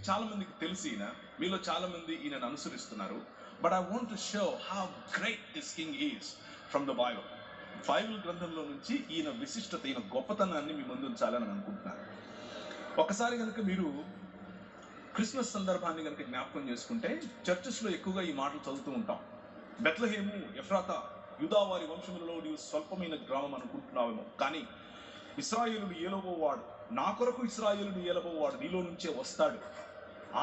చాలా మందికి తెలిసి ఈయన, మీలో చాలా మంది ఈయనను అనుసరిస్తున్నారు. But I want to show how great this king is from the Bible గ్రంథంలో నుంచి ఈయన విశిష్టత, ఈయన గొప్పతనాన్ని మీ ముందు ఉంచాలని అనుకుంటున్నాను. ఒకసారి కనుక మీరు క్రిస్మస్ సందర్భాన్ని కనుక జ్ఞాపకం చేసుకుంటే, చర్చెస్లో ఎక్కువగా ఈ మాటలు చదువుతూ ఉంటాం. బెత్లెహేము ఎఫ్రాతా, యూదావారి వంశములలో నీవు స్వల్పమైన గ్రామం అనుకుంటున్నావేమో, కానీ ఇశ్రాయేలును ఏలబోవాడు, నా కొరకు ఇశ్రాయేలును ఏలబోవాడు నీలో నుంచే వస్తాడు.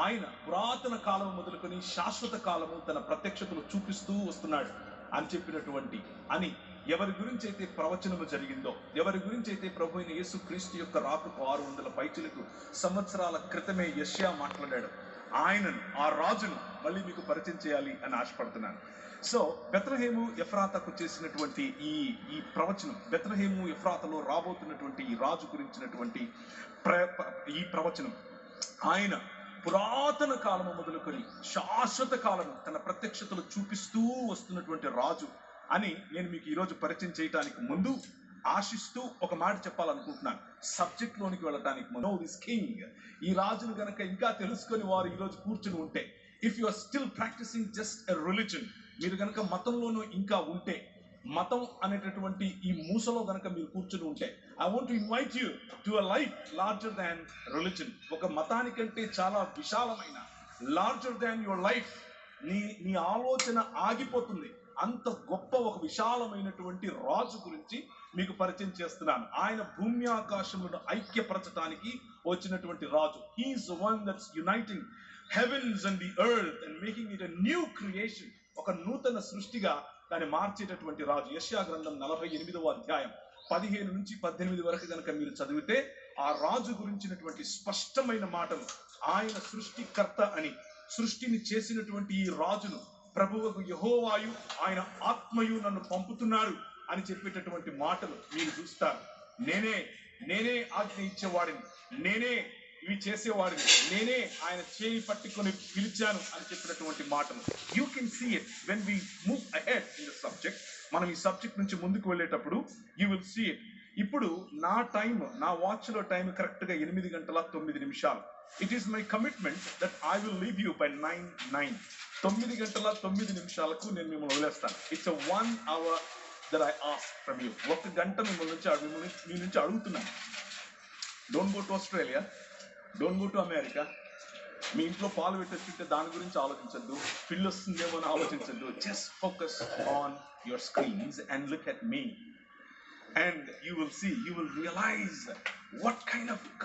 ఆయన పురాతన కాలం మొదలుకొని శాశ్వత కాలము తన ప్రత్యక్షతలు చూపిస్తూ వస్తున్నాడు అని చెప్పినటువంటి, అని ఎవరి గురించి అయితే ప్రవచనము జరిగిందో, ఎవరి గురించి అయితే ప్రభు అయిన యేసు క్రీస్తు యొక్క రాకకు 600 పైచులకు సంవత్సరాల క్రితమే యెషయా మాట్లాడాడు, ఆయనను, ఆ రాజును మళ్ళీ మీకు పరిచయం చేయాలి అని ఆశపడుతున్నాను. సో బెత్లెహేము ఎఫ్రాతాకు చేసినటువంటి ఈ ప్రవచనం, బెత్లెహేము ఎఫ్రాతాలో రాబోతున్నటువంటి ఈ రాజు గురించినటువంటి ఈ ప్రవచనం, ఆయన పురాతన కాలము మొదలుకొని శాశ్వత కాలము తన ప్రత్యక్షతలు చూపిస్తూ వస్తున్నటువంటి రాజు అని నేను మీకు ఈరోజు పరిచయం చేయడానికి ముందు ఆశిస్తూ ఒక మాట చెప్పాలనుకుంటున్నాను. సబ్జెక్ట్ లోనికి వెళ్ళడానికి ముందు, దిస్ కింగ్, ఈ రాజును గనక ఇంకా తెలుసుకొని వారు ఈరోజు కూర్చుని ఉంటే, if you are still practising just a religion, మీరు గనక మతంలోనూ ఇంకా ఉంటే, మతం అనేటటువంటి ఈ మూసలో గనక మీరు కూర్చుని ఉంటే, I want to invite you to a life larger than religion. ఒక మతానికంటే చాలా విశాలమైన, లార్జర్ దాన్ యువర్ లైఫ్. నీ ఆలోచన ఆగిపోతుంది. అంత గొప్ప ఒక విశాలమైనటువంటి రాజు గురించి మీకు పరిచయం చేస్తున్నాను. ఆయన భూమి ఆకాశములను ఐక్యపరచడానికి వచ్చినటువంటి రాజు. He is the one that's uniting heavens and the earth and making it a new creation. ఒక నూతన సృష్టిగా దాన్ని మార్చేటటువంటి రాజు. యెషయా గ్రంథం 48వ అధ్యాయం 15 నుంచి 18 వరకు కనుక మీరు చదివితే, ఆ రాజు గురించినటువంటి స్పష్టమైన మాటలు, ఆయన సృష్టికర్త అని, సృష్టిని చేసినటువంటి ఈ రాజును ప్రభువుకు యెహోవాయు ఆయన ఆత్మయు నన్ను పంపుతున్నాడు అని చెప్పేటటువంటి మాటలు మీరు చూస్తారు. నేనే ఆజ్ఞ ఇచ్చేవాడిని, నేనే ఇవి చేసేవాడిని, నేనే ఆయన చేయి పట్టుకొని పిలిచాను అని చెప్పినటువంటి మాటలు. You can see it when we move ahead in the subject. మనం ఈ సబ్జెక్ట్ నుంచి ముందుకు వెళ్ళేటప్పుడు యూ విల్ సీ ఇట్. ఇప్పుడు నా టైం, నా వాచ్లో టైం కరెక్ట్గా 8:09. It is my commitment that I will leave you by 9. 9:09 నేను మిమ్మల్ని వదిలేస్తాను. It's a 1 hour that I ask from you. 1 గంట మీ నుంచి అడుగుతున్నాను. Don't go to Australia, don't go to America. మీ ఇంట్లో పాలు పెట్టొచ్చుంటే దాని గురించి ఆలోచించద్దు, పిల్లి వస్తుందేమో అని ఆలోచించద్దు. Just focus on your screens and look at me, and you will see, you will realize what kind of God